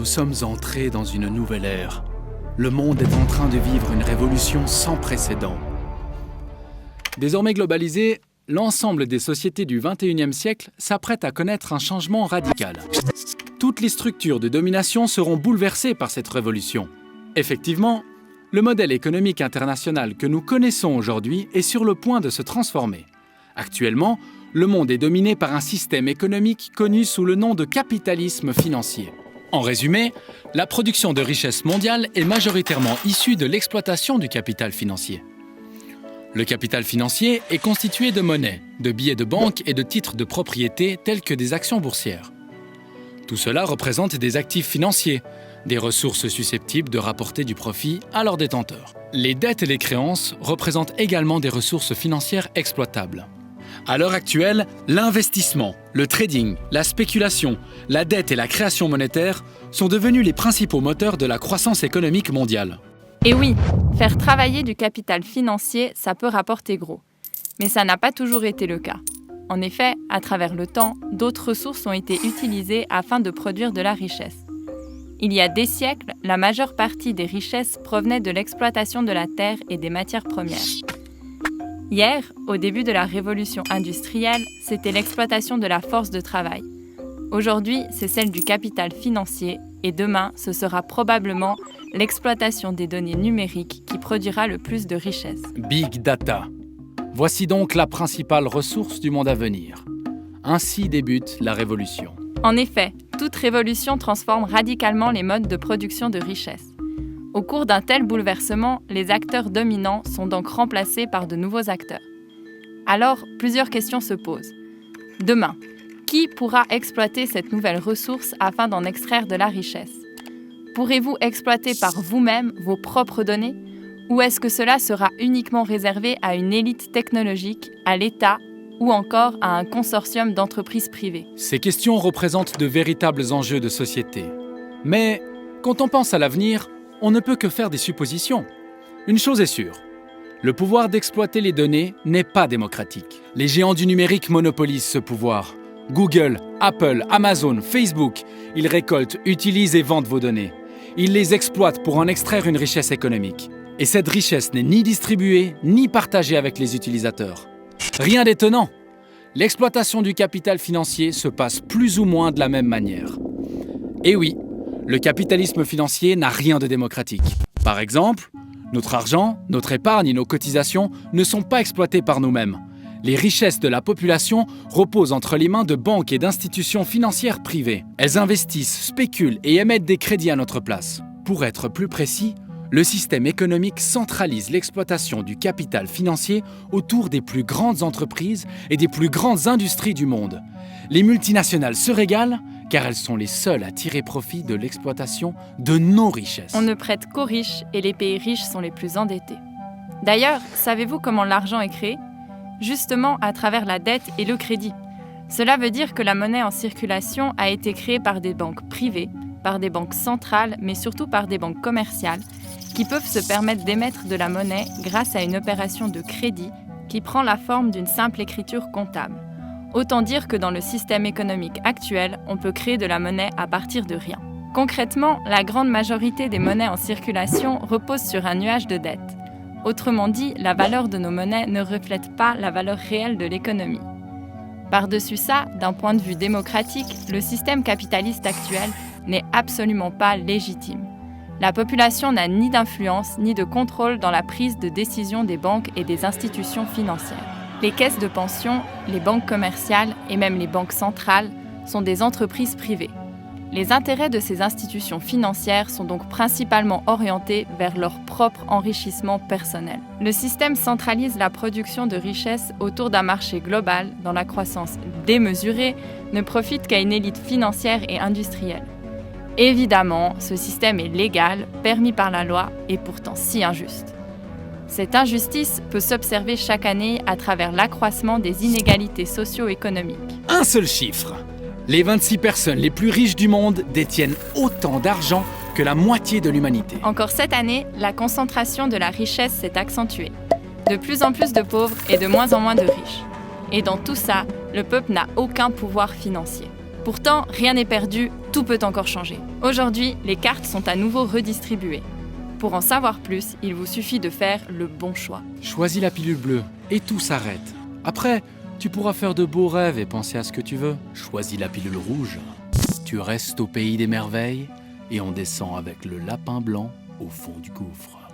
Nous sommes entrés dans une nouvelle ère. Le monde est en train de vivre une révolution sans précédent. Désormais globalisé, l'ensemble des sociétés du XXIe siècle s'apprêtent à connaître un changement radical. Toutes les structures de domination seront bouleversées par cette révolution. Effectivement, le modèle économique international que nous connaissons aujourd'hui est sur le point de se transformer. Actuellement, le monde est dominé par un système économique connu sous le nom de capitalisme financier. En résumé, la production de richesse mondiale est majoritairement issue de l'exploitation du capital financier. Le capital financier est constitué de monnaie, de billets de banque et de titres de propriété tels que des actions boursières. Tout cela représente des actifs financiers, des ressources susceptibles de rapporter du profit à leurs détenteurs. Les dettes et les créances représentent également des ressources financières exploitables. À l'heure actuelle, l'investissement, le trading, la spéculation, la dette et la création monétaire sont devenus les principaux moteurs de la croissance économique mondiale. Et oui, faire travailler du capital financier, ça peut rapporter gros. Mais ça n'a pas toujours été le cas. En effet, à travers le temps, d'autres ressources ont été utilisées afin de produire de la richesse. Il y a des siècles, la majeure partie des richesses provenait de l'exploitation de la terre et des matières premières. Hier, au début de la révolution industrielle, c'était l'exploitation de la force de travail. Aujourd'hui, c'est celle du capital financier et demain, ce sera probablement l'exploitation des données numériques qui produira le plus de richesses. Big Data. Voici donc la principale ressource du monde à venir. Ainsi débute la révolution. En effet, toute révolution transforme radicalement les modes de production de richesse. Au cours d'un tel bouleversement, les acteurs dominants sont donc remplacés par de nouveaux acteurs. Alors, plusieurs questions se posent. Demain, qui pourra exploiter cette nouvelle ressource afin d'en extraire de la richesse ? Pourrez-vous exploiter par vous-même vos propres données ? Ou est-ce que cela sera uniquement réservé à une élite technologique, à l'État ou encore à un consortium d'entreprises privées ? Ces questions représentent de véritables enjeux de société. Mais quand on pense à l'avenir, on ne peut que faire des suppositions. Une chose est sûre, le pouvoir d'exploiter les données n'est pas démocratique. Les géants du numérique monopolisent ce pouvoir. Google, Apple, Amazon, Facebook, ils récoltent, utilisent et vendent vos données. Ils les exploitent pour en extraire une richesse économique. Et cette richesse n'est ni distribuée, ni partagée avec les utilisateurs. Rien d'étonnant. L'exploitation du capital financier se passe plus ou moins de la même manière. Et oui, le capitalisme financier n'a rien de démocratique. Par exemple, notre argent, notre épargne et nos cotisations ne sont pas exploités par nous-mêmes. Les richesses de la population reposent entre les mains de banques et d'institutions financières privées. Elles investissent, spéculent et émettent des crédits à notre place. Pour être plus précis, le système économique centralise l'exploitation du capital financier autour des plus grandes entreprises et des plus grandes industries du monde. Les multinationales se régalent car elles sont les seules à tirer profit de l'exploitation de nos richesses. On ne prête qu'aux riches et les pays riches sont les plus endettés. D'ailleurs, savez-vous comment l'argent est créé ? Justement à travers la dette et le crédit. Cela veut dire que la monnaie en circulation a été créée par des banques privées, par des banques centrales, mais surtout par des banques commerciales, qui peuvent se permettre d'émettre de la monnaie grâce à une opération de crédit qui prend la forme d'une simple écriture comptable. Autant dire que dans le système économique actuel, on peut créer de la monnaie à partir de rien. Concrètement, la grande majorité des monnaies en circulation repose sur un nuage de dettes. Autrement dit, la valeur de nos monnaies ne reflète pas la valeur réelle de l'économie. Par-dessus ça, d'un point de vue démocratique, le système capitaliste actuel n'est absolument pas légitime. La population n'a ni d'influence ni de contrôle dans la prise de décision des banques et des institutions financières. Les caisses de pension, les banques commerciales et même les banques centrales sont des entreprises privées. Les intérêts de ces institutions financières sont donc principalement orientés vers leur propre enrichissement personnel. Le système centralise la production de richesses autour d'un marché global dont la croissance démesurée ne profite qu'à une élite financière et industrielle. Évidemment, ce système est légal, permis par la loi et pourtant si injuste. Cette injustice peut s'observer chaque année à travers l'accroissement des inégalités socio-économiques. Un seul chiffre. Les 26 personnes les plus riches du monde détiennent autant d'argent que la moitié de l'humanité. Encore cette année, la concentration de la richesse s'est accentuée. De plus en plus de pauvres et de moins en moins de riches. Et dans tout ça, le peuple n'a aucun pouvoir financier. Pourtant, rien n'est perdu, tout peut encore changer. Aujourd'hui, les cartes sont à nouveau redistribuées. Pour en savoir plus, il vous suffit de faire le bon choix. Choisis la pilule bleue et tout s'arrête. Après, tu pourras faire de beaux rêves et penser à ce que tu veux. Choisis la pilule rouge. Tu restes au pays des merveilles et on descend avec le lapin blanc au fond du gouffre.